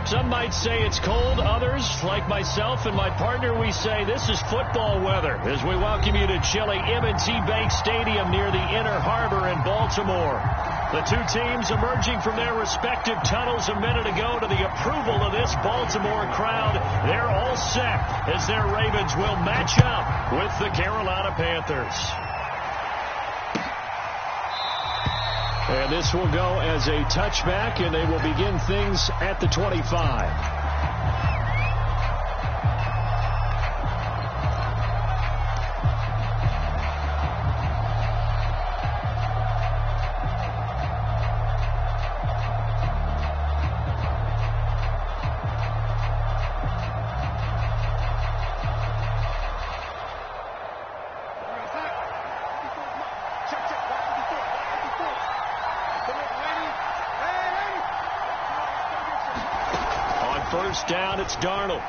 Some might say it's cold. Others, like myself and my partner, we say this is football weather as we welcome you to chilly M&T Bank Stadium near the Inner Harbor in Baltimore. The two teams emerging from their respective tunnels a minute ago to the approval of this Baltimore crowd. They're all set as their Ravens will match up with the Carolina Panthers. And this will go as a touchback, and they will begin things at the 25. First down, it's Darnold.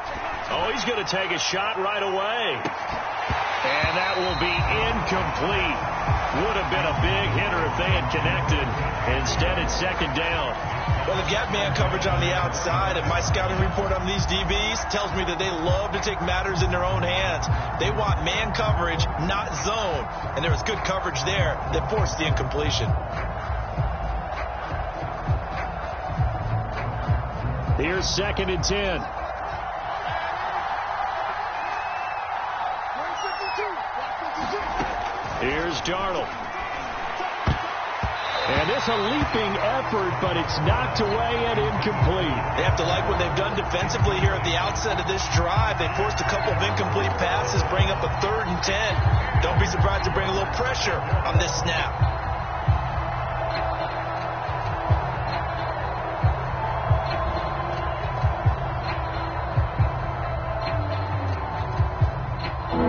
Oh, he's going to take a shot right away. And that will be incomplete. Would have been a big hitter if they had connected. Instead, it's second down. Well, they've got man coverage on the outside, and my scouting report on these DBs tells me that they love to take matters in their own hands. They want man coverage, not zone. And there was good coverage there that forced the incompletion. Here's second and 10. Here's Darnold. And this a leaping effort, but it's knocked away and incomplete. They have to like what they've done defensively here at the outset of this drive. They forced a couple of incomplete passes, bring up a 3rd and 10. Don't be surprised to bring a little pressure on this snap.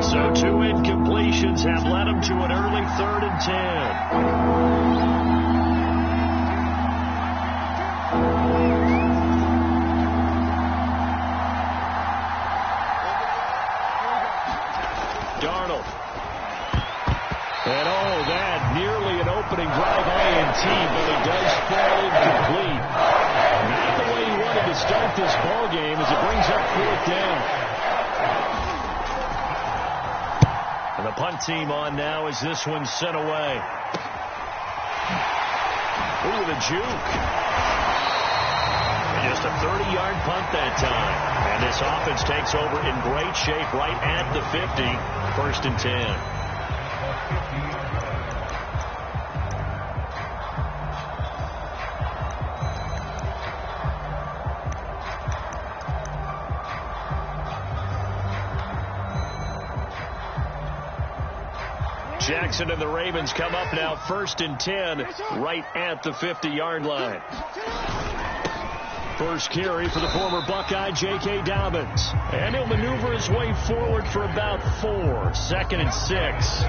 So 2 incompletions have led them to an early 3rd and 10. Darnold. And oh, that nearly an opening drive INT, but it does fall incomplete. Not the way he wanted to start this ball game as it brings up 4th down. And the punt team on now as this one's sent away. Ooh, the juke. Just a 30-yard punt that time. And this offense takes over in great shape right at the 50. 1st and 10. Jackson and the Ravens come up now 1st and 10 right at the 50-yard line. First carry for the former Buckeye, J.K. Dobbins. And he'll maneuver his way forward for about 4. 2nd and 6.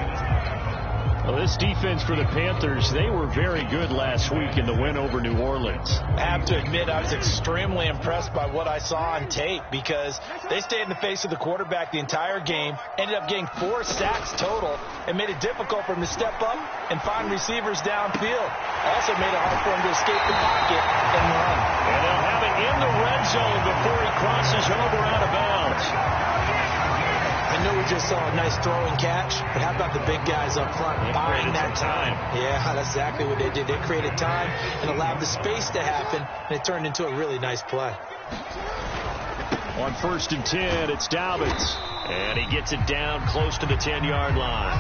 Well, this defense for the Panthers, they were very good last week in the win over New Orleans. I have to admit, I was extremely impressed by what I saw on tape because they stayed in the face of the quarterback the entire game, ended up getting 4 sacks total, and made it difficult for him to step up and find receivers downfield. Also made it hard for him to escape the pocket and run. And they'll have it in the red zone before he crosses over out of bounds. I know we just saw a nice throw and catch, but how about the big guys up front buying that time? Yeah, that's exactly what they did. They created time and allowed the space to happen, and it turned into a really nice play. On 1st and 10, it's Dobbins. And he gets it down close to the 10-yard line.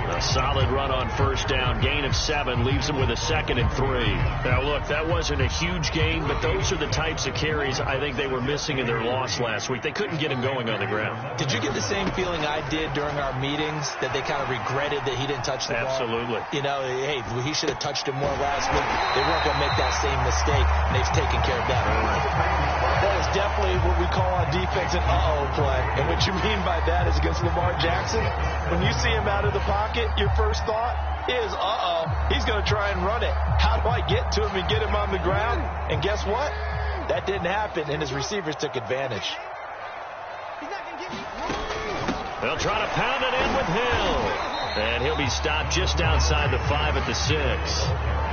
A solid run on 1st down. Gain of 7 leaves him with a 2nd and 3. Now, look, that wasn't a huge gain, but those are the types of carries I think they were missing in their loss last week. They couldn't get him going on the ground. Did you get the same feeling I did during our meetings, that they kind of regretted that he didn't touch the ball? Absolutely. You know, hey, he should have touched him more last week. They weren't going to make that same mistake, and they've taken care of that. That is definitely what we call on defense an uh-oh play. And what you mean by that is against Lamar Jackson, when you see him out of the pocket, your first thought is, uh-oh, he's going to try and run it. How do I get to him and get him on the ground? And guess what? That didn't happen, and his receivers took advantage. They'll try to pound it in with Hill. And he'll be stopped just outside the 5 at the 6.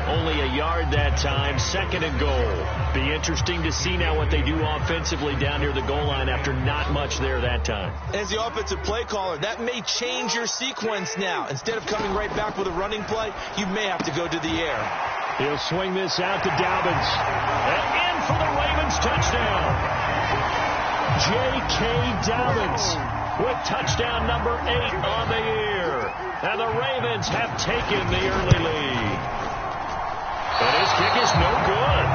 Only a yard that time, 2nd and goal. Be interesting to see now what they do offensively down near the goal line after not much there that time. As the offensive play caller, that may change your sequence now. Instead of coming right back with a running play, you may have to go to the air. He'll swing this out to Dobbins. And in for the Ravens touchdown. J.K. Dobbins with touchdown number 8 on the year. And the Ravens have taken the early lead. And his kick is no good.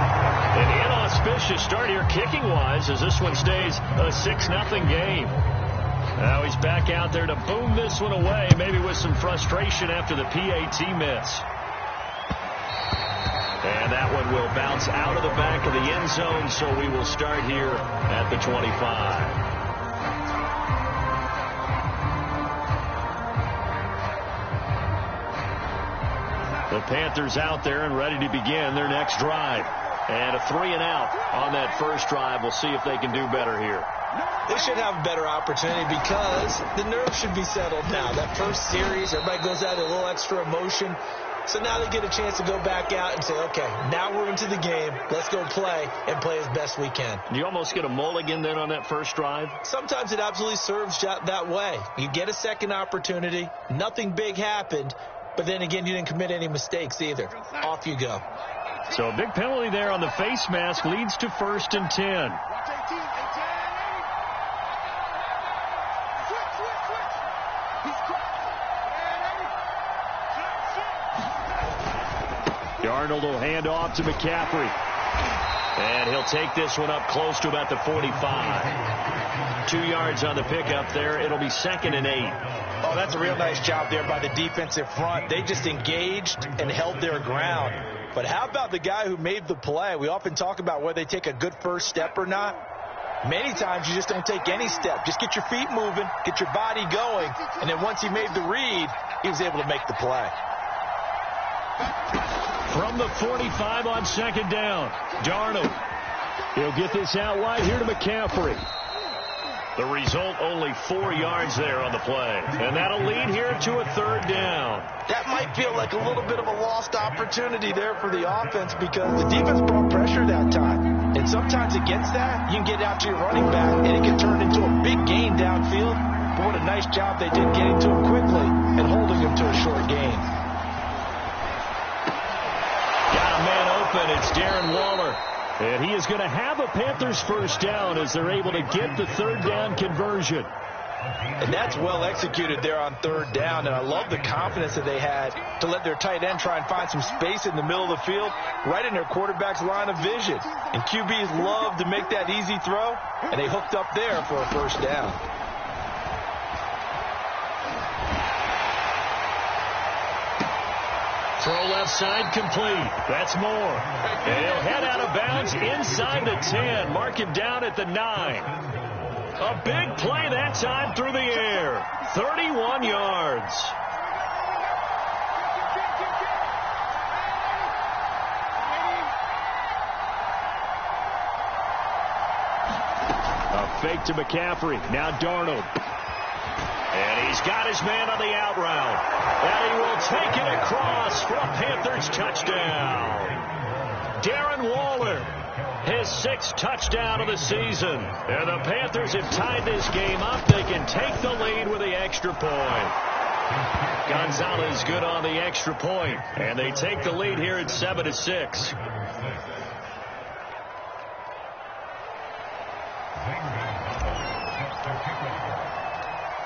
An inauspicious start here kicking-wise as this one stays a 6-0 game. Now he's back out there to boom this one away, maybe with some frustration after the PAT miss. And that one will bounce out of the back of the end zone, so we will start here at the 25. The Panthers out there and ready to begin their next drive. And a 3-and-out on that first drive. We'll see if they can do better here. They should have a better opportunity because the nerves should be settled now. That first series, everybody goes out with a little extra emotion. So now they get a chance to go back out and say, okay, now we're into the game. Let's go play and play as best we can. You almost get a mulligan then on that first drive? Sometimes it absolutely serves that way. You get a second opportunity. Nothing big happened. But then again, you didn't commit any mistakes either. Off you go. So a big penalty there on the face mask leads to 1st and 10. Darnold will hand off to McCaffrey. And he'll take this one up close to about the 45. 2 yards on the pickup there. It'll be 2nd and 8. Oh, that's a real nice job there by the defensive front. They just engaged and held their ground. But how about the guy who made the play? We often talk about whether they take a good first step or not. Many times you just don't take any step. Just get your feet moving, get your body going, and then once he made the read, he was able to make the play. From the 45 on 2nd down, Darnold. He'll get this out wide here to McCaffrey. The result, only 4 yards there on the play. And that'll lead here to a 3rd down. That might feel like a little bit of a lost opportunity there for the offense because the defense brought pressure that time. And sometimes against that, you can get out to your running back and it can turn into a big gain downfield. But what a nice job they did getting to him quickly and holding him to a short gain. Got a man open. It's Darren Waller. And he is going to have a Panthers first down as they're able to get the 3rd down conversion. And that's well executed there on 3rd down. And I love the confidence that they had to let their tight end try and find some space in the middle of the field, right in their quarterback's line of vision. And QBs love to make that easy throw, and they hooked up there for a first down. Throw left side complete. That's Moore. And he'll head out of bounds inside the 10. Mark him down at the 9. A big play that time through the air. 31 yards. A fake to McCaffrey. Now Darnold. And he's got his man on the out route. And he will take it across for a Panthers touchdown. Darren Waller, his 6th touchdown of the season. And the Panthers have tied this game up. They can take the lead with the extra point. Gonzalez good on the extra point. And they take the lead here at 7-6.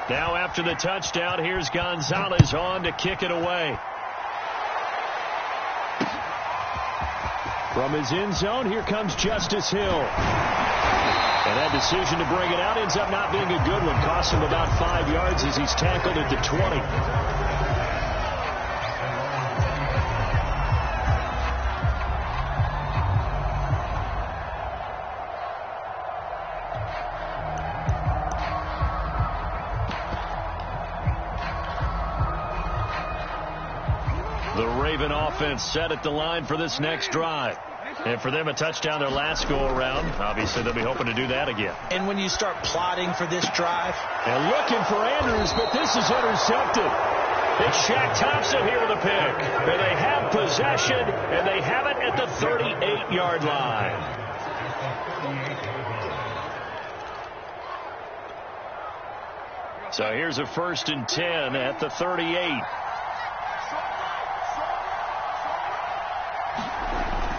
Now after the touchdown, here's Gonzalez on to kick it away. From his end zone, here comes Justice Hill. And that decision to bring it out ends up not being a good one. Costs him about 5 yards as he's tackled at the 20. The Raven offense set at the line for this next drive. And for them, a touchdown their last go-around. Obviously, they'll be hoping to do that again. And when you start plotting for this drive. And looking for Andrews, but this is intercepted. It's Shaq Thompson here with a pick. And they have possession, and they have it at the 38-yard line. So here's a 1st and 10 at the 38.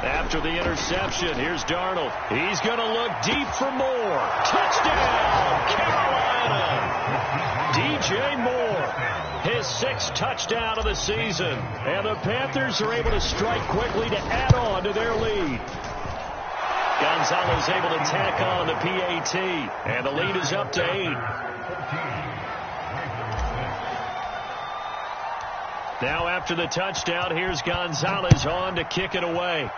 After the interception, here's Darnold. He's going to look deep for more. Touchdown, Carolina. DJ Moore, his 6th touchdown of the season. And the Panthers are able to strike quickly to add on to their lead. Gonzalez able to tack on the PAT. And the lead is up to 8. Now after the touchdown, here's Gonzalez on to kick it away.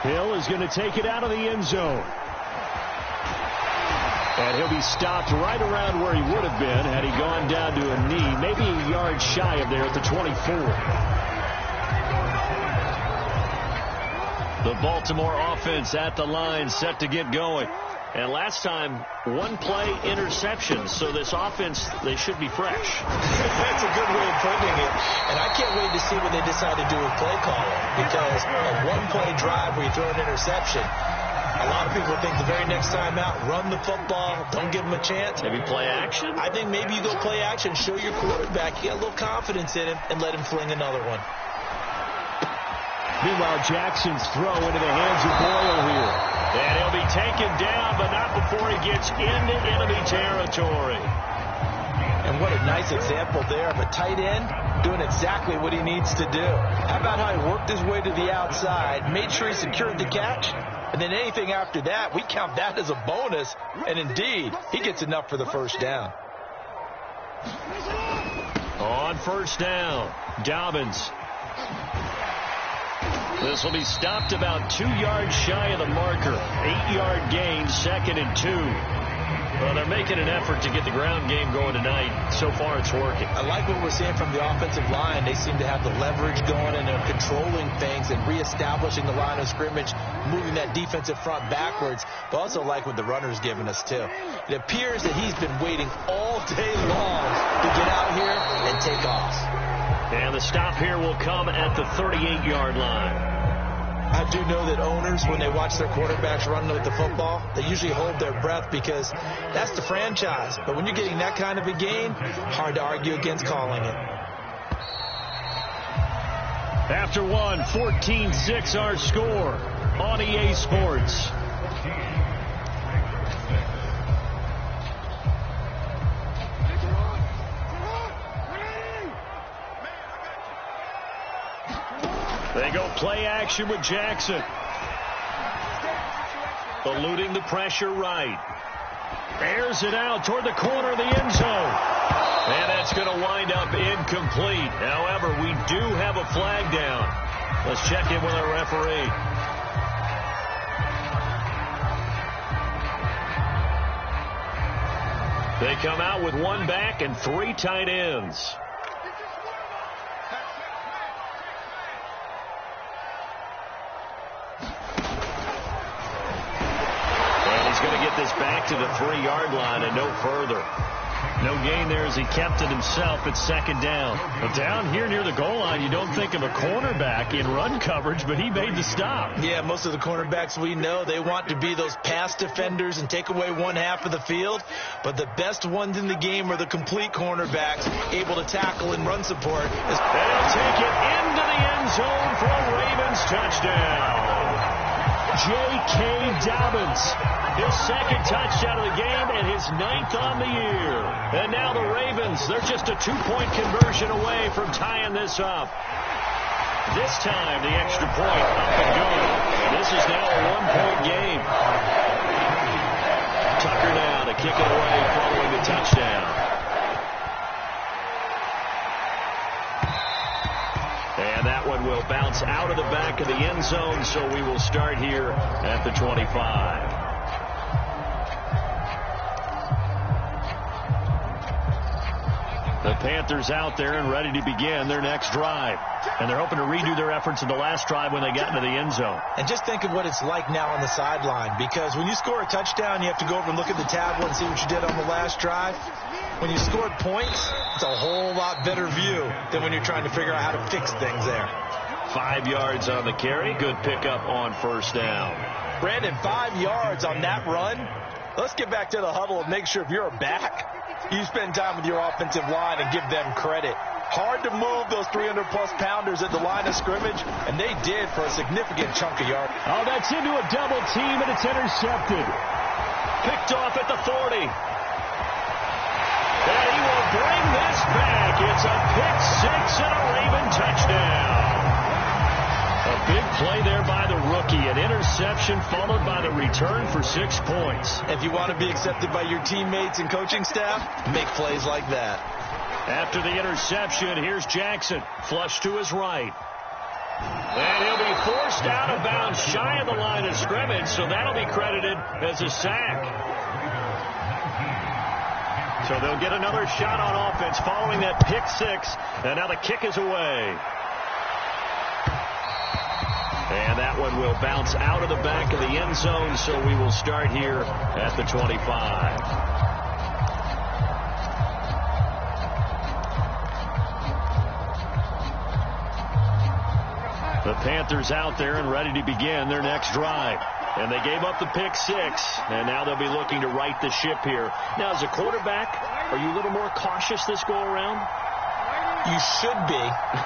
Hill is going to take it out of the end zone. And he'll be stopped right around where he would have been had he gone down to a knee, maybe a yard shy of there at the 24. The Baltimore offense at the line, set to get going. And last time, 1-play interception. So this offense, they should be fresh. That's a good way of putting it. And I can't wait to see what they decide to do with play calling. Because a 1-play drive where you throw an interception, a lot of people think the very next time out, run the football, don't give them a chance. Maybe play action? I think maybe you go play action, show your quarterback, you got a little confidence in him, and let him fling another one. Meanwhile, Jackson's throw into the hands of Boyle here. And he'll be taken down, but not before he gets into enemy territory. And what a nice example there of a tight end doing exactly what he needs to do. How about how he worked his way to the outside, made sure he secured the catch, and then anything after that, we count that as a bonus. And indeed, he gets enough for the first down. On 1st down, Dobbins. This will be stopped about 2 yards shy of the marker. 8-yard gain, 2nd and 2. Well, they're making an effort to get the ground game going tonight. So far, it's working. I like what we're seeing from the offensive line. They seem to have the leverage going, and they're controlling things and reestablishing the line of scrimmage, moving that defensive front backwards. But also like what the runner's giving us, too. It appears that he's been waiting all day long to get out here and take off. And the stop here will come at the 38-yard line. I do know that owners, when they watch their quarterbacks run with the football, they usually hold their breath because that's the franchise. But when you're getting that kind of a gain, hard to argue against calling it. After one, 14-6 our score on EA Sports. They go play action with Jackson. Eluding the pressure right. Airs it out toward the corner of the end zone. And that's going to wind up incomplete. However, we do have a flag down. Let's check in with our referee. They come out with 1 back and 3 tight ends. Going to get this back to the 3-yard line and no further. No gain there as he kept it himself at 2nd down. But down here near the goal line, you don't think of a cornerback in run coverage, but he made the stop. Yeah, most of the cornerbacks we know, they want to be those pass defenders and take away 1/2 of the field. But the best ones in the game are the complete cornerbacks, able to tackle and run support. They'll take it into the end zone for a Ravens touchdown. J.K. Dobbins, his 2nd touchdown of the game and his 9th on the year. And now the Ravens, they're just a 2-point conversion away from tying this up. This time, the extra point up and good. This is now a 1-point game. Tucker now to kick it away following the touchdown. And that one will bounce out of the back of the end zone, so we will start here at the 25. The Panthers out there and ready to begin their next drive. And they're hoping to redo their efforts in the last drive when they got into the end zone. And just think of what it's like now on the sideline, because when you score a touchdown, you have to go over and look at the tablet and see what you did on the last drive. When you scored points, it's a whole lot better view than when you're trying to figure out how to fix things there. 5 yards on the carry. Good pickup on first down. Brandon, 5 yards on that run. Let's get back to the huddle and make sure if you're a back, you spend time with your offensive line and give them credit. Hard to move those 300-plus pounders at the line of scrimmage, and they did for a significant chunk of yard. Oh, that's into a double team, and it's intercepted. Picked off at the 40. And he will bring this back. It's a pick six and a Raven touchdown. A big play there by the rookie. An interception followed by the return for 6 points. If you want to be accepted by your teammates and coaching staff, make plays like that. After the interception, here's Jackson. Flush to his right. And he'll be forced out of bounds shy of the line of scrimmage, so that'll be credited as a sack. So they'll get another shot on offense following that pick six. And now the kick is away. And that one will bounce out of the back of the end zone, so we will start here at the 25. The Panthers out there and ready to begin their next drive. And they gave up the pick six, and now they'll be looking to right the ship here. Now, as a quarterback, are you a little more cautious this go-around? You should be,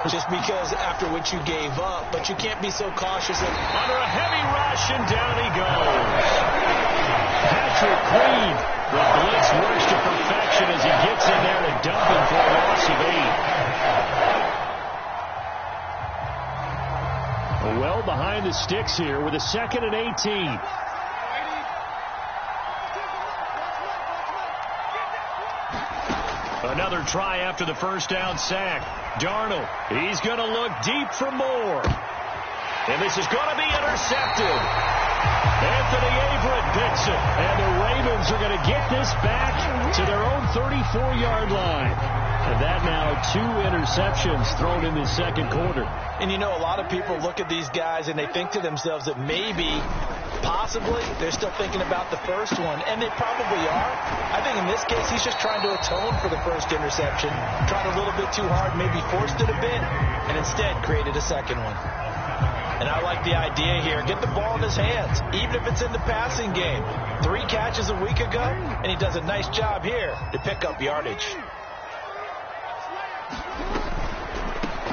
just because after what you gave up, but you can't be so cautious. Under a heavy rush, and down he goes. Patrick Queen, the blitz works to perfection as he gets in there to dump him for a loss of 8. Well behind the sticks here with a 2nd and 18. Another try after the first down sack. Darnold, he's going to look deep for more. And this is going to be intercepted. Anthony Averett picks it. And the Ravens are going to get this back to their own 34-yard line. And that now 2 interceptions thrown in the second quarter. And you know, a lot of people look at these guys and they think to themselves that maybe, possibly, they're still thinking about the first one. And they probably are. I think in this case, he's just trying to atone for the first interception. Tried a little bit too hard, maybe forced it a bit, and instead created a second one. And I like the idea here. Get the ball in his hands, even if it's in the passing game. 3 catches a week ago, and he does a nice job here to pick up yardage.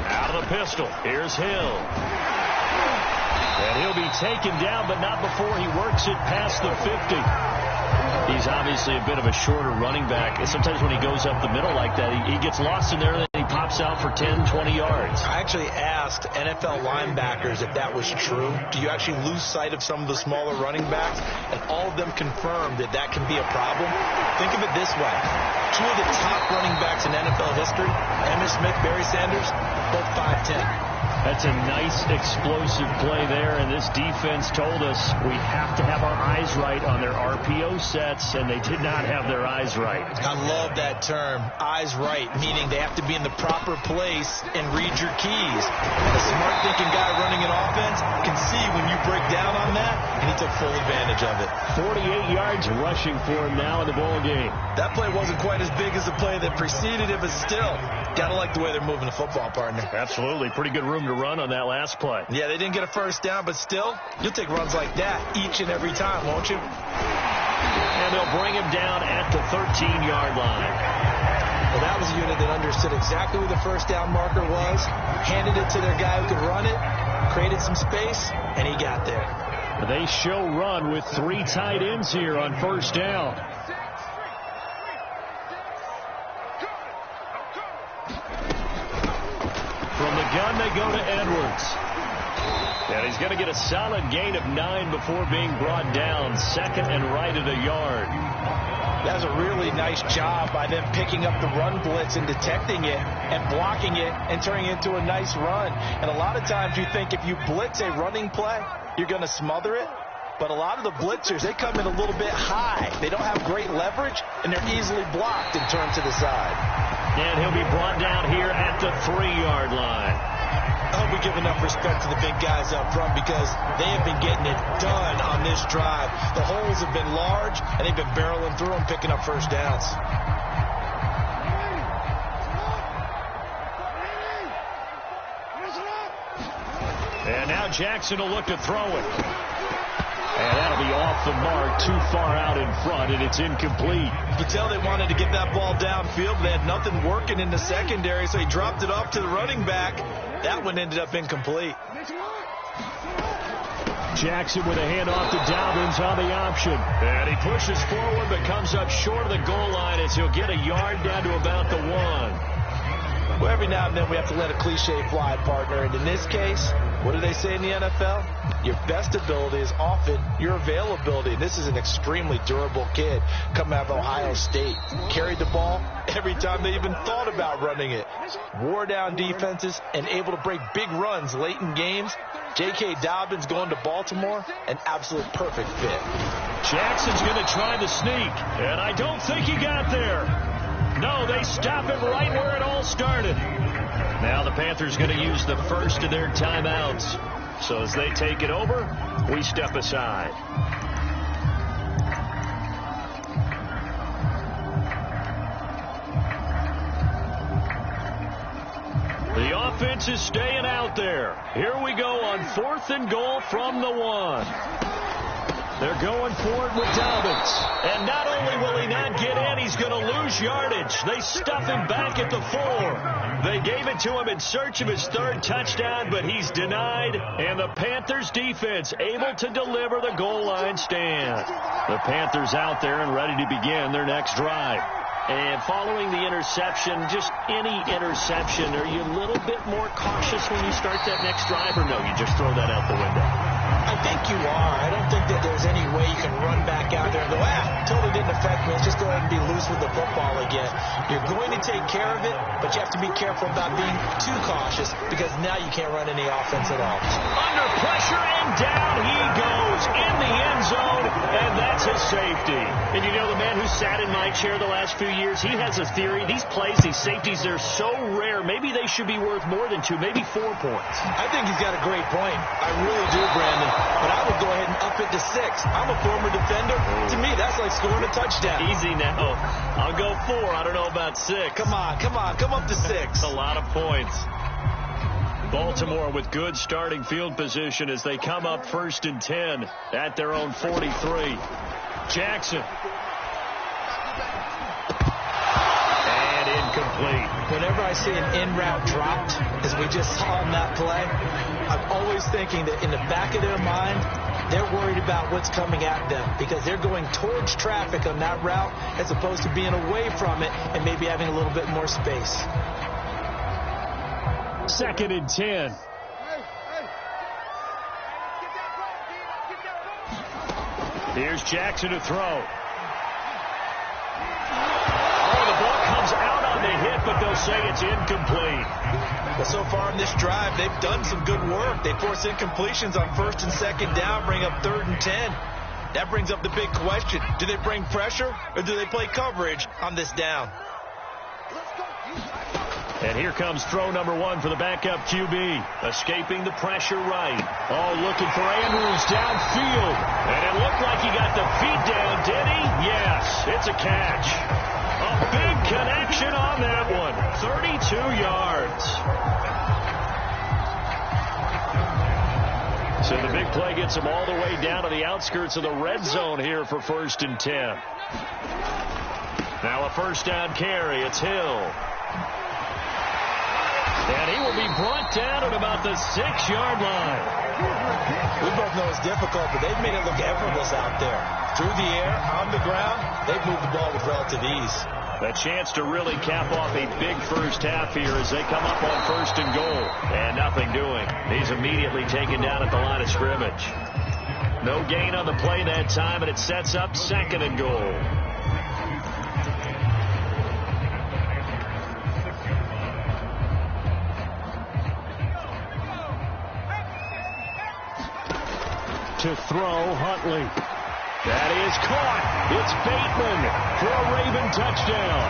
Out of the pistol. Here's Hill. And he'll be taken down, but not before he works it past the 50. He's obviously a bit of a shorter running back. And sometimes when he goes up the middle like that, he gets lost in there and then he pops out for 10, 20 yards. I actually asked NFL linebackers if that was true. Do you actually lose sight of some of the smaller running backs? And all of them confirmed that that can be a problem. Think of it this way. 2 of the top running backs in NFL history, Emmitt Smith, Barry Sanders, both 5'10". That's a nice explosive play there, and this defense told us we have to have our eyes right on their RPO sets, and they did not have their eyes right. I love that term, eyes right, meaning they have to be in the proper place and read your keys. And a smart thinking guy running an offense can see when you break down on that, and he took full advantage of it. 48 yards rushing for him now in the ball game. That play wasn't quite as big as the play that preceded it, but still, gotta like the way they're moving the football, partner. Absolutely. Pretty good room to run on that last play. Yeah, they didn't get a first down, but still, you'll take runs like that each and every time, won't you? And they'll bring him down at the 13-yard line. Well, that was a unit that understood exactly where the first down marker was, handed it to their guy who could run it, created some space, and he got there. They show run with 3 tight ends here on first down. From the gun, they go to Edwards. And he's going to get a solid gain of 9 before being brought down. 2nd and right at a yard. That was a really nice job by them picking up the run blitz and detecting it and blocking it and turning it into a nice run. And a lot of times you think if you blitz a running play, you're going to smother it. But a lot of the blitzers, they come in a little bit high. They don't have great leverage, and they're easily blocked and turned to the side. And he'll be brought down here at the 3-yard line. I hope we give enough respect to the big guys up front because they have been getting it done on this drive. The holes have been large, and they've been barreling through them, picking up first downs. And now Jackson will look to throw it. And that'll be off the mark, too far out in front, and it's incomplete. You can tell they wanted to get that ball downfield. They had nothing working in the secondary, so he dropped it off to the running back. That one ended up incomplete. Jackson with a handoff to Dobbins on the option. And he pushes forward but comes up short of the goal line as he'll get a yard down to about the 1. Well, every now and then we have to let a cliche fly, partner. And in this case, what do they say in the NFL? Your best ability is often your availability. And this is an extremely durable kid coming out of Ohio State. Carried the ball every time they even thought about running it. Wore down defenses and able to break big runs late in games. J.K. Dobbins going to Baltimore, an absolute perfect fit. Jackson's going to try the sneak, and I don't think he got there. No, they stop him right where it all started. Now the Panthers going to use the first of their timeouts. So as they take it over, we step aside. The offense is staying out there. Here we go on 4th and goal from the 1. They're going for it with Dobbins. And not only will he not get in, he's going to lose yardage. They stuff him back at the 4. They gave it to him in search of his 3rd touchdown, but he's denied. And the Panthers defense able to deliver the goal line stand. The Panthers out there and ready to begin their next drive. And following the interception, just any interception, are you a little bit more cautious when you start that next drive, or no, you just throw that out the window? I think you are. I don't think that there's any way you can run back out there and go, totally didn't affect me. Let's just go ahead and be loose with the football again. You're going to take care of it, but you have to be careful about being too cautious because now you can't run any offense at all. Under pressure, and down he goes in the end zone, and that's his safety. And you know, the man who sat in my chair the last few years, he has a theory. These plays, these safeties, they're so rare. Maybe they should be worth more than 2, maybe 4 points. I think he's got a great point. I really do, Brandon. But I would go ahead and up it to 6. I'm a former defender. To me, that's like scoring a touchdown. Easy now. I'll go 4. I don't know about 6. Come on. Come up to 6. A lot of points. Baltimore with good starting field position as they come up 1st and 10 at their own 43. Jackson. And incomplete. Whenever I see an in-route dropped, as we just saw on that play, I'm always thinking that in the back of their mind, they're worried about what's coming at them because they're going towards traffic on that route as opposed to being away from it and maybe having a little bit more space. 2nd and 10. Here's Jackson to throw. Oh, the ball comes out on the hit, but they'll say it's incomplete. Well, so far in this drive, they've done some good work. They force incompletions on 1st and 2nd down, bring up 3rd and 10. That brings up the big question. Do they bring pressure or do they play coverage on this down? And here comes throw number 1 for the backup QB. Escaping the pressure right. Oh, looking for Andrews downfield. And it looked like he got the feet down, did he? Yes, it's a catch. A big connection on that one. 32 yards. So the big play gets him all the way down to the outskirts of the red zone here for 1st and 10. Now a 1st down carry. It's Hill. And he will be brought down at about the 6-yard line. We both know it's difficult, but they've made it look effortless out there. Through the air, on the ground, they've moved the ball with relative ease. A chance to really cap off a big first half here as they come up on 1st and goal. And nothing doing. He's immediately taken down at the line of scrimmage. No gain on the play that time, and it sets up 2nd and goal. To throw, Huntley. That is caught. It's Bateman for a Raven touchdown.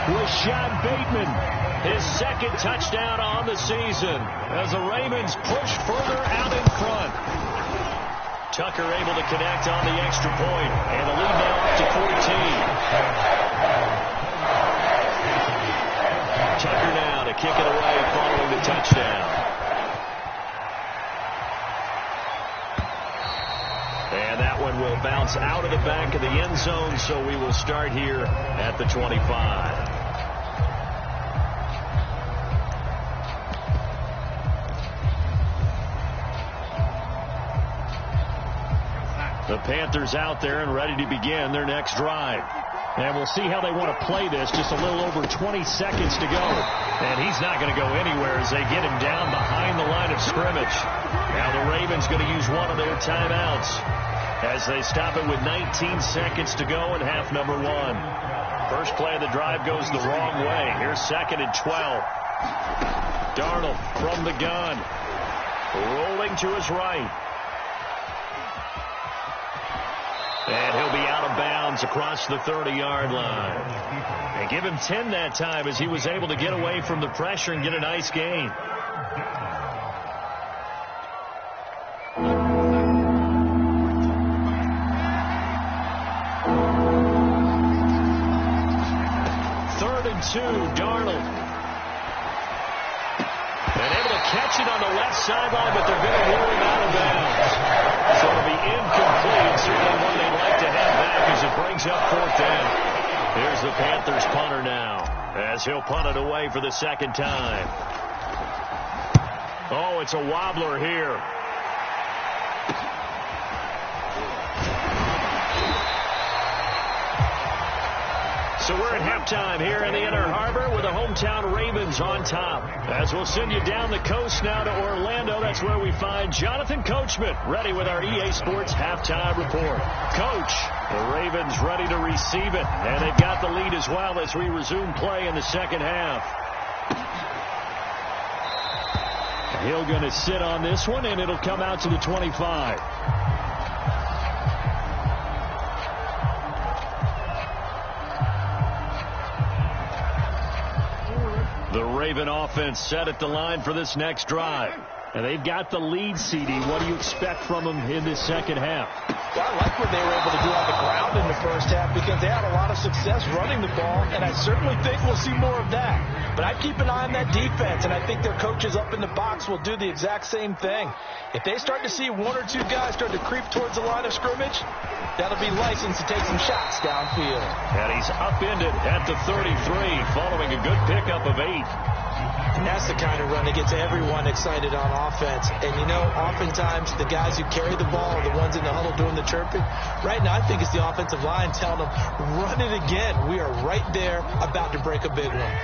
Rashad Bateman, his second touchdown on the season as the Ravens push further out in front. Tucker able to connect on the extra point, and the lead now up to 14. Tucker now to kick it away following the touchdown. And that one will bounce out of the back of the end zone, so we will start here at the 25. The Panthers out there and ready to begin their next drive. And we'll see how they want to play this. Just a little over 20 seconds to go. And he's not going to go anywhere as they get him down behind the line of scrimmage. Now the Ravens going to use one of their timeouts as they stop it with 19 seconds to go in half number 1. First play of the drive goes the wrong way. Here's 2nd and 12. Darnold from the gun. Rolling to his right. And he'll be out of bounds across the 30-yard line. And give him 10 that time as he was able to get away from the pressure and get a nice gain. Third and 2, Darnold. And able to catch it on the left sideline, but they're going to rule him out of bounds. So it'll be incomplete. Certainly one they'd like to have back as it brings up 4th down. Here's the Panthers punter now as he'll punt it away for the second time. Oh, it's a wobbler here. So we're at halftime here in the Inner Harbor with the hometown Ravens on top. As we'll send you down the coast now to Orlando, that's where we find Jonathan Coachman ready with our EA Sports halftime report. Coach, the Ravens ready to receive it, and they've got the lead as well as we resume play in the second half. Hill going to sit on this one, and it'll come out to the 25. The Raven offense set at the line for this next drive. And they've got the lead, CD. What do you expect from them in this second half? Well, I like what they were able to do on the ground in the first half because they had a lot of success running the ball, and I certainly think we'll see more of that. But I keep an eye on that defense, and I think their coaches up in the box will do the exact same thing. If they start to see 1 or 2 guys start to creep towards the line of scrimmage, that'll be licensed to take some shots downfield. And he's upended at the 33 following a good pickup of 8. And that's the kind of run that gets everyone excited on offense. And, you know, oftentimes the guys who carry the ball are the ones in the huddle doing the chirping. Right now, I think it's the offensive line telling them, run it again. We are right there about to break a big one.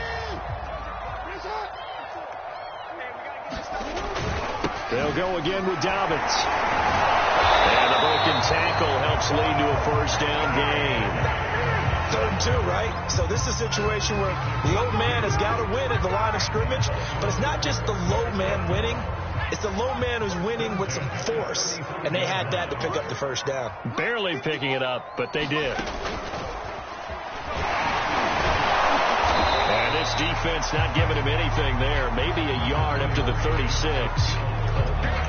They'll go again with Dobbins. And a broken tackle helps lead to a first down gain. 3rd and 2, right? So this is a situation where the old man has got to win at the line of scrimmage, but it's not just the low man winning. It's the low man who's winning with some force, and they had that to pick up the first down. Barely picking it up, but they did. And this defense not giving him anything there. Maybe a yard up to the 36.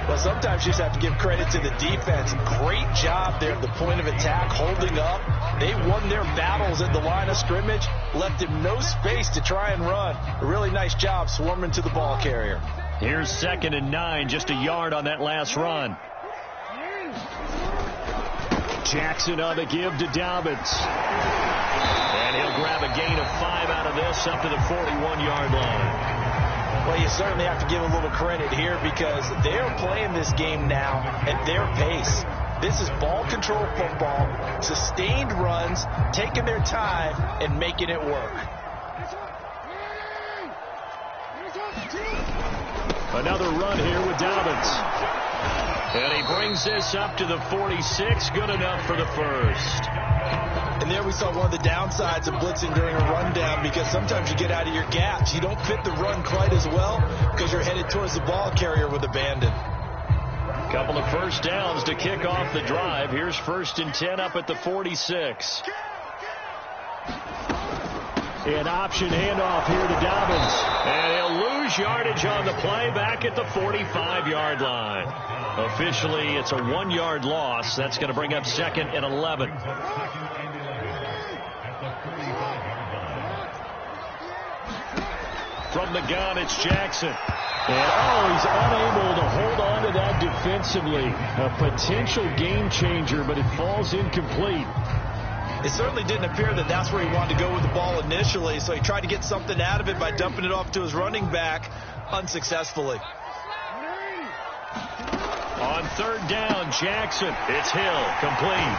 Well, sometimes you just have to give credit to the defense. Great job there at the point of attack, holding up. They won their battles at the line of scrimmage, left him no space to try and run. A really nice job swarming to the ball carrier. Here's 2nd and 9, just a yard on that last run. Jackson on the give to Dobbins. And he'll grab a gain of 5 out of this up to the 41-yard line. Well, you certainly have to give a little credit here because they're playing this game now at their pace. This is ball control football, sustained runs, taking their time, and making it work. Another run here with Dobbins. And he brings this up to the 46. Good enough for the first. And there we saw one of the downsides of blitzing during a rundown because sometimes you get out of your gaps. You don't fit the run quite as well because you're headed towards the ball carrier with abandon. Couple of first downs to kick off the drive. Here's 1st and 10 up at the 46. An option handoff here to Dobbins. And he'll lose yardage on the play back at the 45-yard line. Officially, it's a 1-yard loss. That's going to bring up 2nd and 11. From the gun, it's Jackson. And, he's unable to hold on to that defensively. A potential game changer, but it falls incomplete. It certainly didn't appear that that's where he wanted to go with the ball initially, so he tried to get something out of it by dumping it off to his running back unsuccessfully. On 3rd down, Jackson. It's Hill, complete.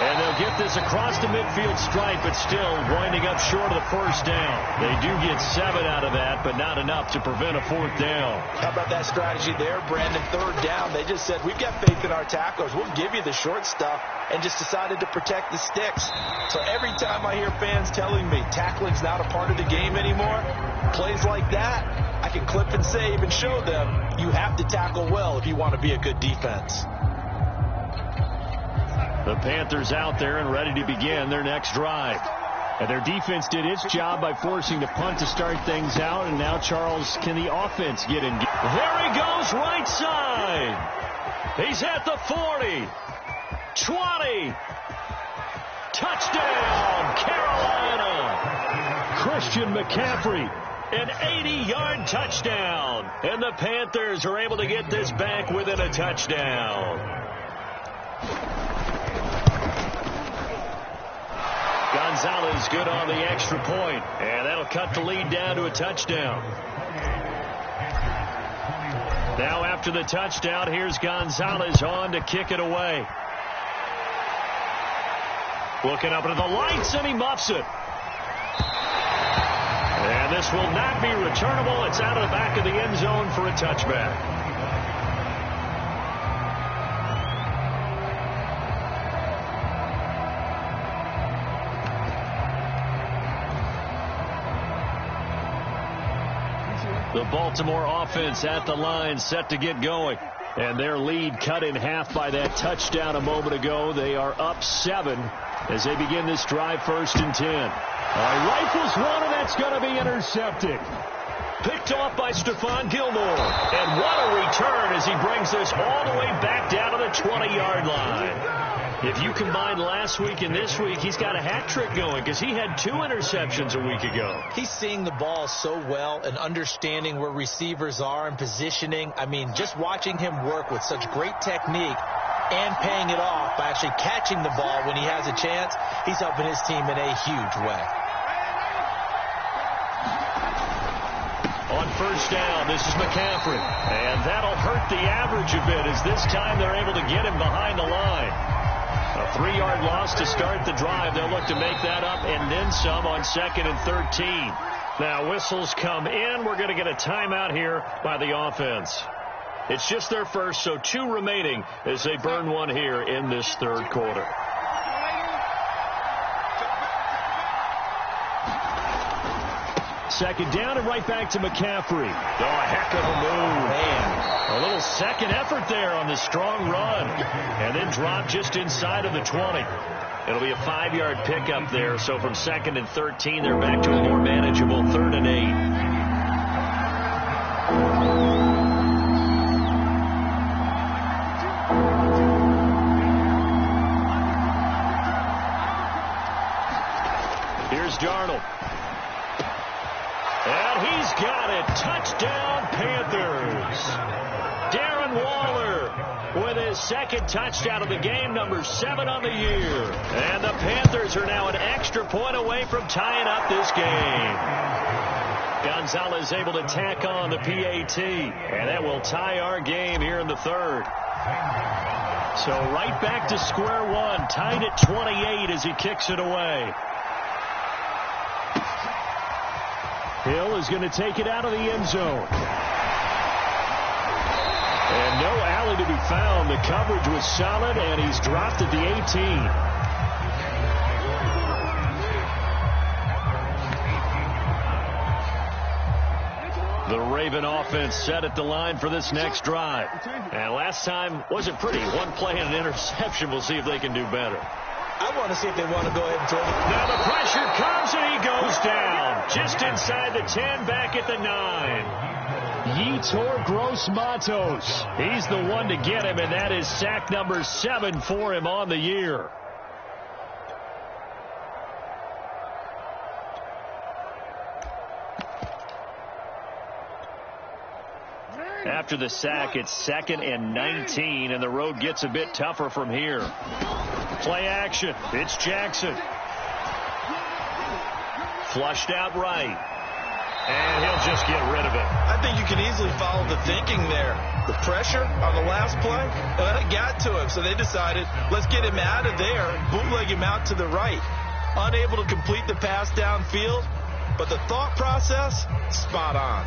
And they'll get this across the midfield stripe, but still winding up short of the 1st down. They do get 7 out of that, but not enough to prevent a 4th down. How about that strategy there, Brandon? 3rd down, they just said, we've got faith in our tacklers. We'll give you the short stuff, and just decided to protect the sticks. So every time I hear fans telling me tackling's not a part of the game anymore, plays like that, I can clip and save and show them you have to tackle well if you want to be a good defense. The Panthers out there and ready to begin their next drive. And their defense did its job by forcing the punt to start things out. And now, Charles, can the offense get in? There he goes, right side. He's at the 40. 20. Touchdown, Carolina. Christian McCaffrey. An 80-yard touchdown. And the Panthers are able to get this back within a touchdown. Gonzalez good on the extra point, and that'll cut the lead down to a touchdown. Now after the touchdown, here's Gonzalez on to kick it away. Looking up into the lights, and he muffs it. And this will not be returnable. It's out of the back of the end zone for a touchback. The Baltimore offense at the line, set to get going. And their lead cut in half by that touchdown a moment ago. They are up 7 as they begin this drive, 1st and 10. Rifles one, and that's going to be intercepted. Picked off by Stephon Gilmore. And what a return as he brings this all the way back down to the 20-yard line. If you combine last week and this week, he's got a hat trick going because he had 2 interceptions a week ago. He's seeing the ball so well and understanding where receivers are and positioning. I mean, just watching him work with such great technique and paying it off by actually catching the ball when he has a chance, he's helping his team in a huge way. On 1st down, this is McCaffrey. And that'll hurt the average a bit as this time they're able to get him behind the line. A 3-yard loss to start the drive. They'll look to make that up and then some on 2nd and 13. Now whistles come in. We're going to get a timeout here by the offense. It's just their first, so 2 remaining as they burn one here in this 3rd quarter. Second down and right back to McCaffrey. Oh, a heck of a move. Man, a little second effort there on the strong run. And then drop just inside of the 20. It'll be a 5-yard pickup there. So from 2nd and 13, they're back to a more manageable 3rd and 8. Here's Darnold. And he's got it. Touchdown, Panthers. Darren Waller with his 2nd touchdown of the game, number 7 on the year. And the Panthers are now an extra point away from tying up this game. Gonzalez able to tack on the PAT, and that will tie our game here in the 3rd. So right back to square one, tied at 28 as he kicks it away. Hill is going to take it out of the end zone. And no alley to be found. The coverage was solid, and he's dropped at the 18. The Raven offense set at the line for this next drive. And last time wasn't pretty. 1 play and an interception. We'll see if they can do better. I want to see if they want to go ahead and throw it. Now the pressure comes, and he goes down. Just inside the 10, back at the 9. Yetur Gross-Matos. He's the one to get him, and that is sack number 7 for him on the year. After the sack, it's 2nd and 19, and the road gets a bit tougher from here. Play action. It's Jackson. Flushed out right. And he'll just get rid of it. I think you can easily follow the thinking there. The pressure on the last play, it got to him. So they decided, let's get him out of there and bootleg him out to the right. Unable to complete the pass downfield, but the thought process, spot on.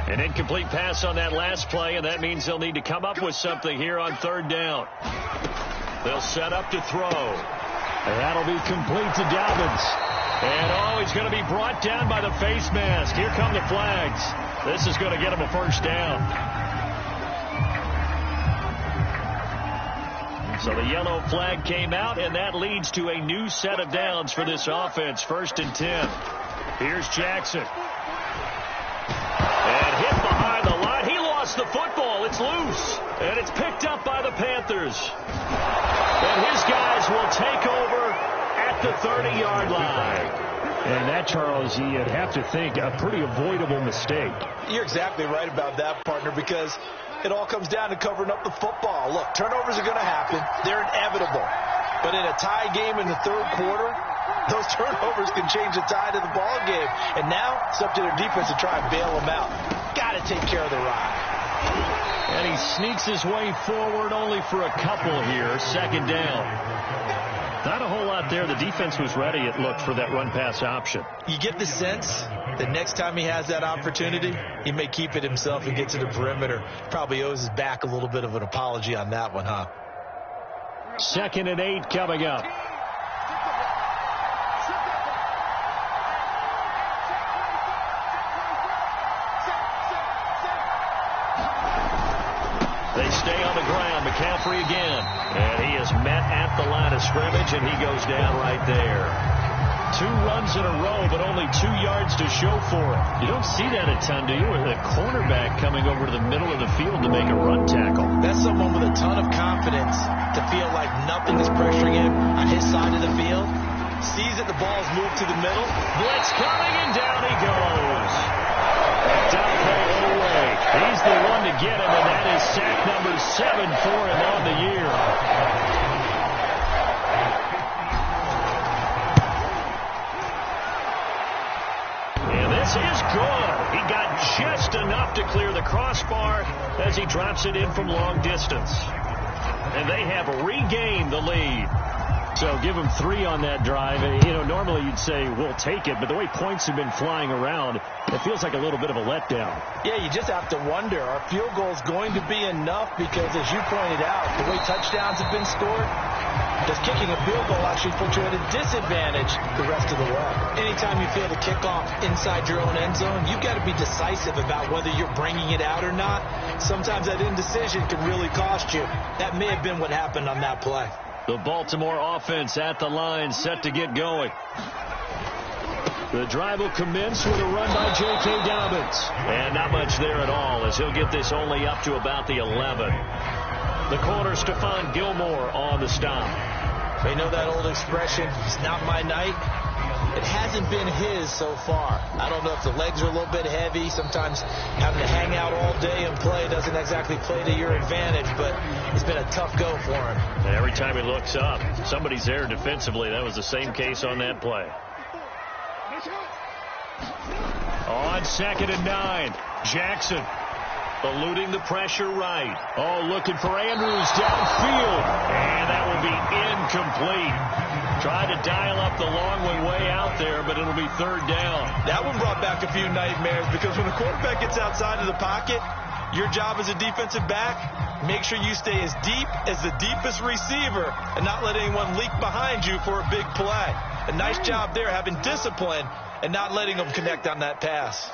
An incomplete pass on that last play, and that means they'll need to come up with something here on 3rd down. They'll set up to throw. And that'll be complete to Dobbins. And, he's going to be brought down by the face mask. Here come the flags. This is going to get him a first down. So the yellow flag came out, and that leads to a new set of downs for this offense. 1st and 10. Here's Jackson. And hit behind the line. He lost the football. It's loose. And it's picked up by the Panthers. And his guys will take over at the 30-yard line. And that, Charles, you'd have to think a pretty avoidable mistake. You're exactly right about that, partner, because it all comes down to covering up the football. Look, turnovers are going to happen. They're inevitable. But in a tie game in the 3rd quarter, those turnovers can change the tide of the ball game. And now it's up to their defense to try and bail them out. Got to take care of the ride. And he sneaks his way forward only for a couple here. 2nd down. Not a whole lot there. The defense was ready, it looked, for that run-pass option. You get the sense that next time he has that opportunity, he may keep it himself and get to the perimeter. Probably owes his back a little bit of an apology on that one, huh? 2nd and 8 coming up. They stay on the ground. McCaffrey again. And he is met at the line of scrimmage, and he goes down right there. 2 runs in a row, but only 2 yards to show for it. You don't see that a ton, do you? With a cornerback coming over to the middle of the field to make a run tackle. That's someone with a ton of confidence to feel like nothing is pressuring him on his side of the field. Sees that the ball's moved to the middle. Blitz coming, and down he goes. Down the way. He's the one to get him, and that is sack number 7 for him on the year. And this is good. He got just enough to clear the crossbar as he drops it in from long distance. And they have regained the lead. So give them 3 on that drive. You know, normally you'd say, we'll take it, but the way points have been flying around, it feels like a little bit of a letdown. Yeah, you just have to wonder, are field goals going to be enough? Because as you pointed out, the way touchdowns have been scored, does kicking a field goal actually put you at a disadvantage the rest of the way? Anytime you feel the kickoff inside your own end zone, you've got to be decisive about whether you're bringing it out or not. Sometimes that indecision can really cost you. That may have been what happened on that play. The Baltimore offense at the line, set to get going. The drive will commence with a run by J.K. Dobbins. And not much there at all, as he'll get this only up to about the 11. The corner, Stephon Gilmore, on the stop. You know that old expression, it's not my night? It hasn't been his so far. I don't know if the legs are a little bit heavy. Sometimes having to hang out all day and play doesn't exactly play to your advantage, but it's been a tough go for him. And every time he looks up, somebody's there defensively. That was the same case on that play. On 2nd and 9, Jackson eluding the pressure right. Oh, looking for Andrews downfield. And that will be incomplete. Tried to dial up the long way out there, but it'll be 3rd down. That one brought back a few nightmares because when the quarterback gets outside of the pocket, your job as a defensive back, make sure you stay as deep as the deepest receiver and not let anyone leak behind you for a big play. A nice job there having discipline and not letting them connect on that pass.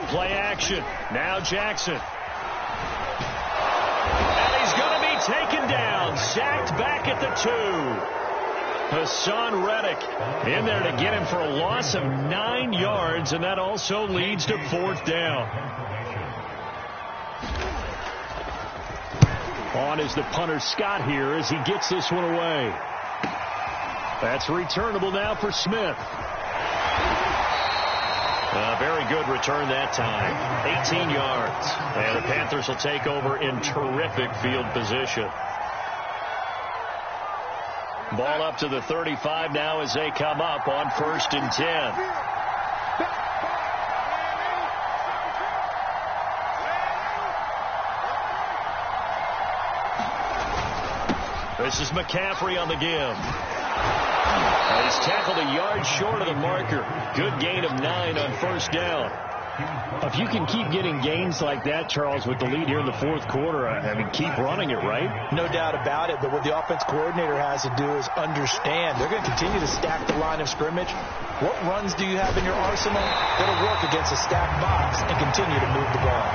Play action. Now Jackson. And he's going to be taken down. Sacked back at the 2. Hassan Reddick in there to get him for a loss of 9 yards, and that also leads to 4th down. On is the punter Scott here as he gets this one away. That's returnable now for Smith. Very good return that time. 18 yards. And the Panthers will take over in terrific field position. Ball up to the 35 now as they come up on 1st and 10. This is McCaffrey on the give. He's tackled a yard short of the marker. Good gain of 9 on 1st down. If you can keep getting gains like that, Charles, with the lead here in the 4th quarter, I mean, keep running it, right? No doubt about it, but what the offense coordinator has to do is understand. They're going to continue to stack the line of scrimmage. What runs do you have in your arsenal? That'll work against a stacked box and continue to move the ball.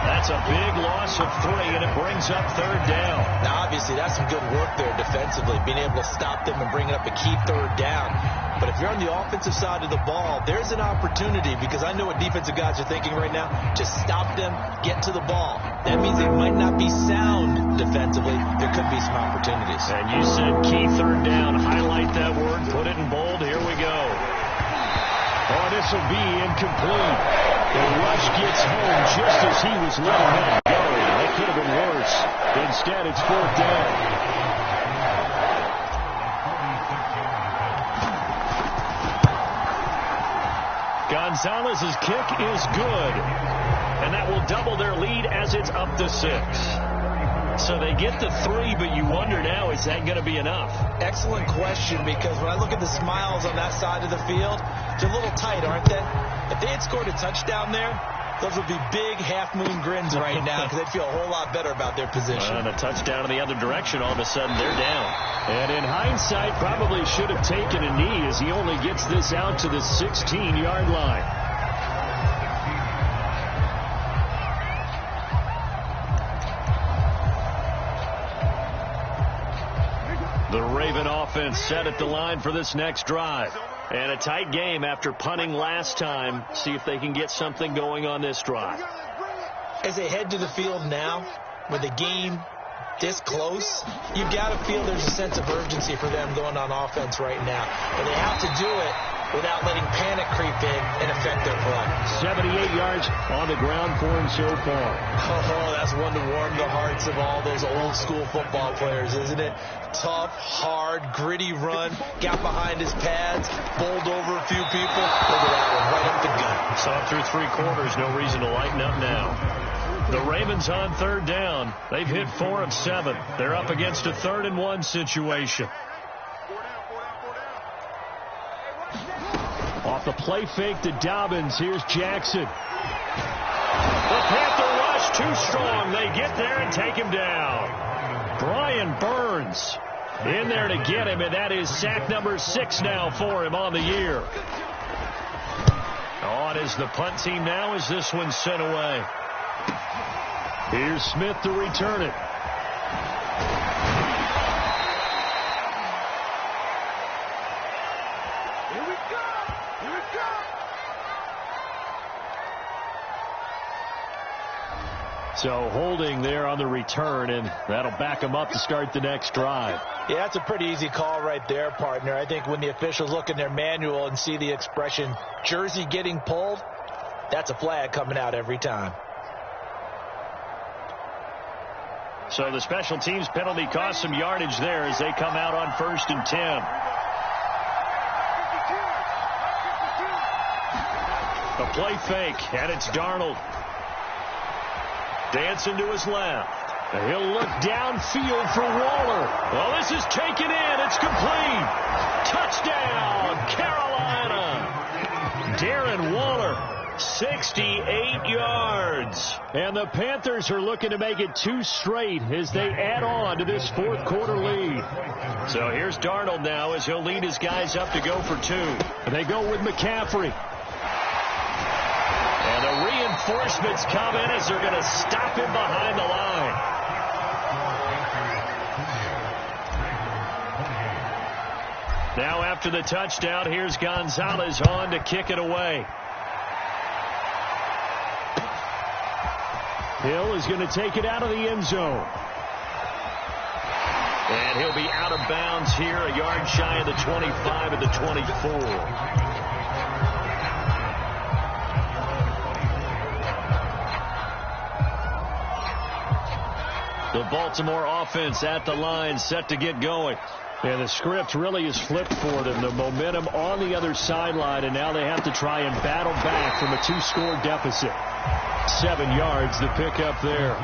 That's a big loss of 3, and it brings up 3rd down. Now, obviously, that's some good work there defensively, being able to stop them and bring it up a key 3rd down. But if you're on the offensive side of the ball, there's an opportunity, because I know what defensive guys are thinking right now. Just stop them, get to the ball. That means they might not be sound defensively. There could be some opportunities. And you said key 3rd down. Highlight that word, put it in bold. Here we go. Oh, this will be incomplete. The rush gets home just as he was letting that go. That could have been worse. Instead, it's 4th down. Gonzalez's kick is good. And that will double their lead as it's up to 6. So they get the 3, but you wonder now, is that going to be enough? Excellent question, because when I look at the smiles on that side of the field, they're a little tight, aren't they? If they had scored a touchdown there, those would be big half-moon grins right now, because they'd feel a whole lot better about their position. And a touchdown in the other direction, all of a sudden they're down. And in hindsight, probably should have taken a knee as he only gets this out to the 16-yard line. The Raven offense set at the line for this next drive. And a tight game after punting last time. See if they can get something going on this drive. As they head to the field now, with the game this close, you've got to feel there's a sense of urgency for them going on offense right now. But they have to do it without letting panic creep in and affect their play. 78 yards on the ground for him so far. Oh, that's one to warm the hearts of all those old school football players, isn't it? Tough, hard, gritty run, got behind his pads, bowled over a few people. Look at that one, right up the gut. Saw through 3 quarters, no reason to lighten up now. The Ravens on 3rd down. They've hit 4 of 7. They're up against a 3rd and 1 situation. Off the play fake to Dobbins. Here's Jackson. The Panther rush too strong. They get there and take him down. Brian Burns in there to get him, and that is sack number 6 now for him on the year. On is the punt team now as this one's sent away. Here's Smith to return it. Here we go. Here we go. So holding there on the return, and that'll back them up to start the next drive. Yeah, that's a pretty easy call right there, partner. I think when the officials look in their manual and see the expression jersey getting pulled, that's a flag coming out every time. So the special teams penalty cost some yardage there as they come out on 1st and 10. A play fake, and it's Darnold. Dancing to his left. He'll look downfield for Waller. Well, this is taken in. It's complete. Touchdown, Carolina. Darren Waller. 68 yards. And the Panthers are looking to make it 2 straight as they add on to this 4th quarter lead. So here's Darnold now as he'll lead his guys up to go for 2. They go with McCaffrey. reinforcements come in as they're going to stop him behind the line. Now after the touchdown, here's Gonzalez on to kick it away. Hill is going to take it out of the end zone. And he'll be out of bounds here, a yard shy of the 25 at the 24. The Baltimore offense at the line, set to get going. And the script really is flipped for them. The momentum on the other sideline, and now they have to try and battle back from a 2-score deficit. 7 yards, the pickup there.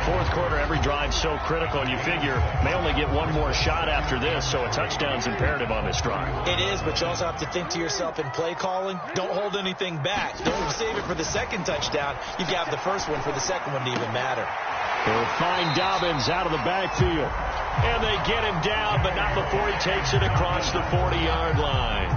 Fourth quarter, every drive so critical, and you figure may only get one more shot after this, so a touchdown's imperative on this drive. It is, but you also have to think to yourself in play calling, don't hold anything back. Don't save it for the second touchdown. You've got the first one for the second one to even matter. They'll find Dobbins out of the backfield. And they get him down, but not before he takes it across the 40-yard line.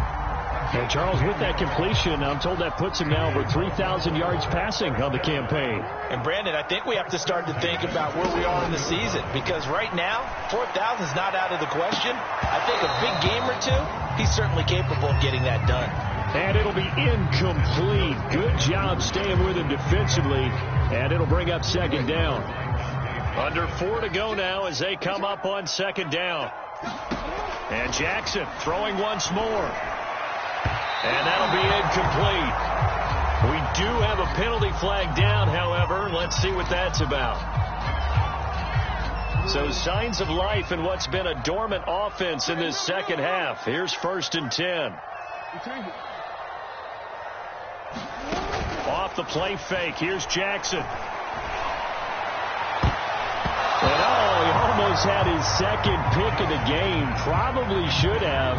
And Charles, with that completion, I'm told that puts him now over 3,000 yards passing on the campaign. And Brandon, I think we have to start to think about where we are in the season, because right now, 4,000 is not out of the question. I think a big game or two, he's certainly capable of getting that done. And it'll be incomplete. Good job staying with him defensively, and it'll bring up second down. Under 4 to go now as they come up on second down. And Jackson throwing once more. And that'll be incomplete. We do have a penalty flag down, however. Let's see what that's about. So signs of life in what's been a dormant offense in this second half. Here's 1st and 10. Off the play fake. Here's Jackson. And he almost had his second pick of the game. Probably should have.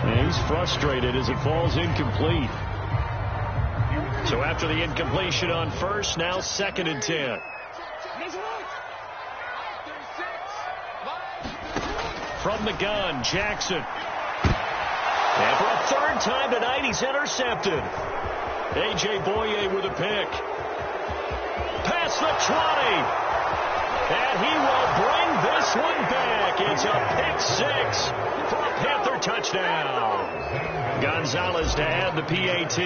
And he's frustrated as it falls incomplete. So after the incompletion on first, now 2nd and 10. From the gun, Jackson. And for a 3rd time tonight, he's intercepted. A.J. Boye with a pick. Past the 20. And he will bring this one back. It's a pick 6 for a Panther touchdown. Gonzalez to add the PAT.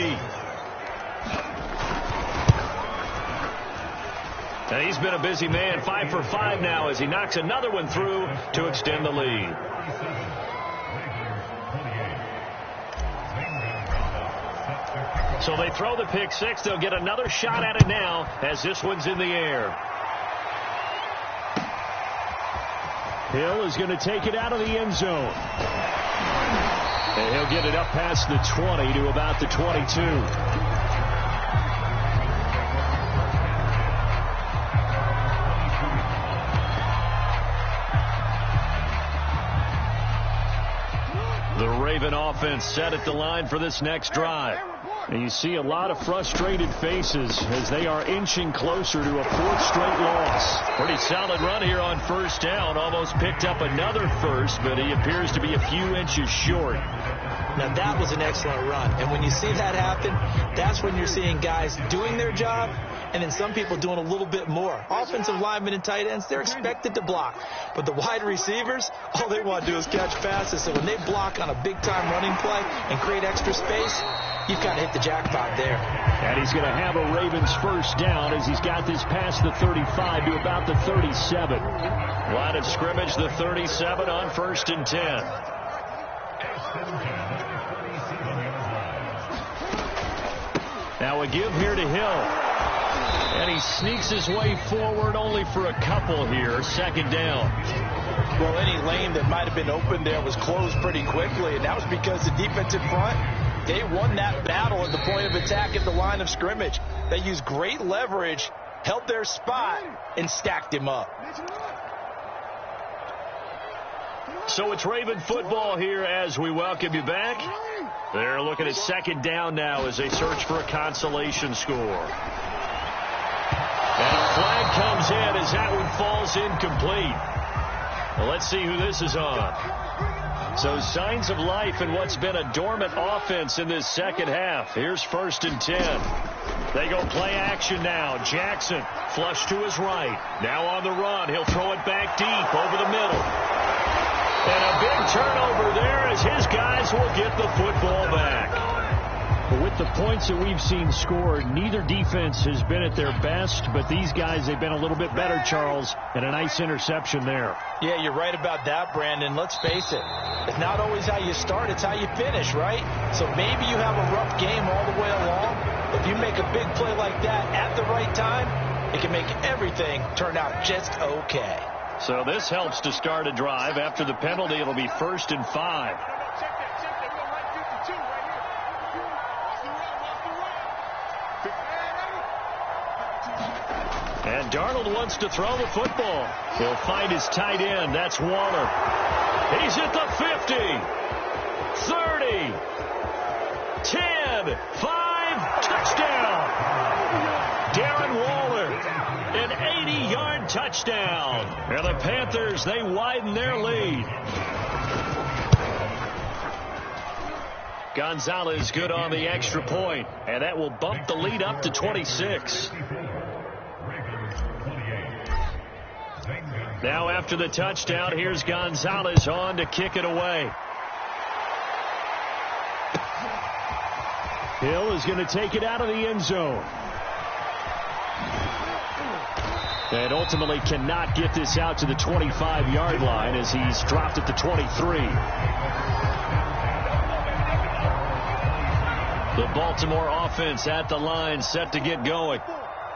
And he's been a busy man, 5 for 5 now as he knocks another one through to extend the lead. So they throw the pick 6. They'll get another shot at it now as this one's in the air. Hill is going to take it out of the end zone. And he'll get it up past the 20 to about the 22. The Raven offense set at the line for this next drive. And you see a lot of frustrated faces as they are inching closer to a 4th straight loss. Pretty solid run here on 1st down. Almost picked up another first, but he appears to be a few inches short. Now that was an excellent run. And when you see that happen, that's when you're seeing guys doing their job and then some people doing a little bit more. Offensive linemen and tight ends, they're expected to block. But the wide receivers, all they want to do is catch passes. So when they block on a big-time running play and create extra space, you've got to hit the jackpot there. And he's going to have a Ravens 1st down as he's got this past the 35 to about the 37. Line of scrimmage, the 37 on 1st and 10. Now a give here to Hill. And he sneaks his way forward only for a couple here. 2nd down. Well, any lane that might have been open there was closed pretty quickly, and that was because the defensive front, they won that battle at the point of attack at the line of scrimmage. They used great leverage, held their spot, and stacked him up. So it's Raven football here as we welcome you back. They're looking at 2nd down now as they search for a consolation score. And a flag comes in as that one falls incomplete. Well, let's see who this is on. So signs of life in what's been a dormant offense in this second half. Here's 1st and 10. They go play action now. Jackson flush to his right. Now on the run. He'll throw it back deep over the middle. And a big turnover there as his guys will get the football back. But with the points that we've seen scored, neither defense has been at their best, but these guys, they've been a little bit better, Charles, and a nice interception there. Yeah, you're right about that, Brandon. Let's face it. It's not always how you start, it's how you finish, right? So maybe you have a rough game all the way along. If you make a big play like that at the right time, it can make everything turn out just okay. So this helps to start a drive. After the penalty, it'll be 1st and 5. And Darnold wants to throw the football. He'll find his tight end. That's Waller. He's at the 50, 30, 10, 5, touchdown. Darren Waller, an 80-yard touchdown. And the Panthers, they widen their lead. Gonzalez good on the extra point, and that will bump the lead up to 26. Now after the touchdown, here's Gonzalez on to kick it away. Hill is going to take it out of the end zone. And ultimately cannot get this out to the 25-yard line as he's dropped at the 23. The Baltimore offense at the line, set to get going.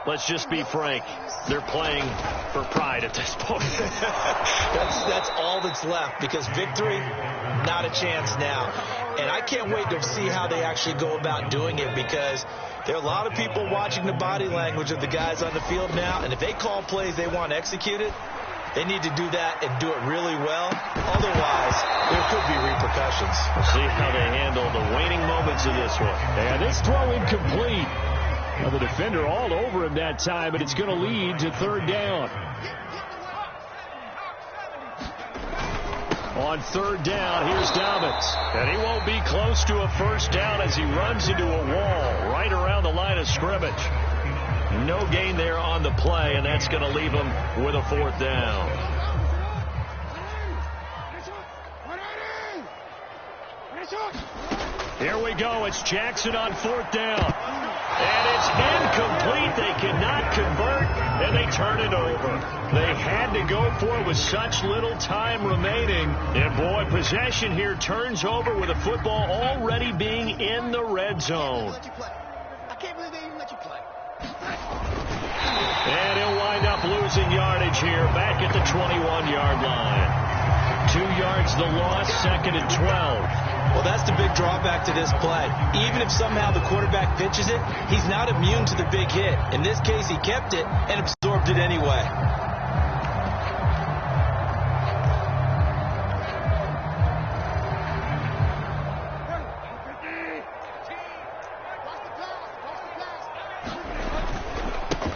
Let's just be frank. They're playing for pride at this point. That's all that's left, because victory, not a chance now. And I can't wait to see how they actually go about doing it, because there are a lot of people watching the body language of the guys on the field now, and if they call plays they want executed, they need to do that and do it really well. Otherwise, there could be repercussions. We'll see how they handle the waning moments of this one. And this throw incomplete. Well, the defender all over him that time, but it's going to lead to 3rd down. On 3rd down, here's Dobbins. And he won't be close to a 1st down as he runs into a wall right around the line of scrimmage. No gain there on the play, and that's going to leave him with a 4th down. Here we go. It's Jackson on 4th down. And it's incomplete. They cannot convert, and they turn it over. They had to go for it with such little time remaining. And, boy, possession here turns over with the football already being in the red zone. I can't believe they even let you play. And he'll wind up losing yardage here back at the 21-yard line. 2 yards the loss, 2nd and 12. Well, that's the big drawback to this play. Even if somehow the quarterback pitches it, he's not immune to the big hit. In this case, he kept it and absorbed it anyway.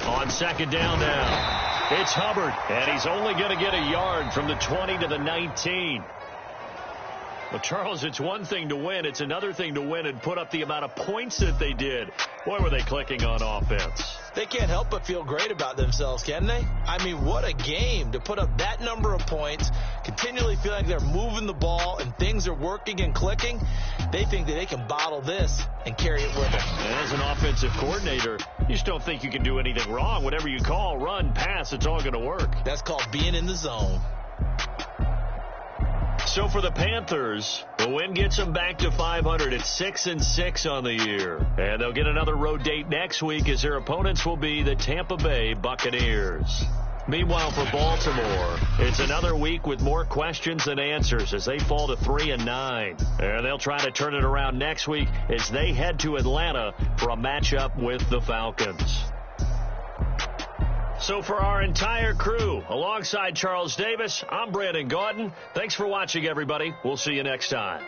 On 2nd down now, it's Hubbard, and he's only going to get a yard from the 20 to the 19. Well, Charles, it's one thing to win. It's another thing to win and put up the amount of points that they did. Boy, were they clicking on offense. They can't help but feel great about themselves, can they? I mean, what a game to put up that number of points, continually feel like they're moving the ball and things are working and clicking. They think that they can bottle this and carry it with them. And as an offensive coordinator, you just don't think you can do anything wrong. Whatever you call, run, pass, it's all going to work. That's called being in the zone. So for the Panthers, the win gets them back to 500. It's 6-6 on the year. And they'll get another road date next week as their opponents will be the Tampa Bay Buccaneers. Meanwhile, for Baltimore, it's another week with more questions than answers as they fall to 3-9. And they'll try to turn it around next week as they head to Atlanta for a matchup with the Falcons. So for our entire crew, alongside Charles Davis, I'm Brandon Gaudin. Thanks for watching, everybody. We'll see you next time.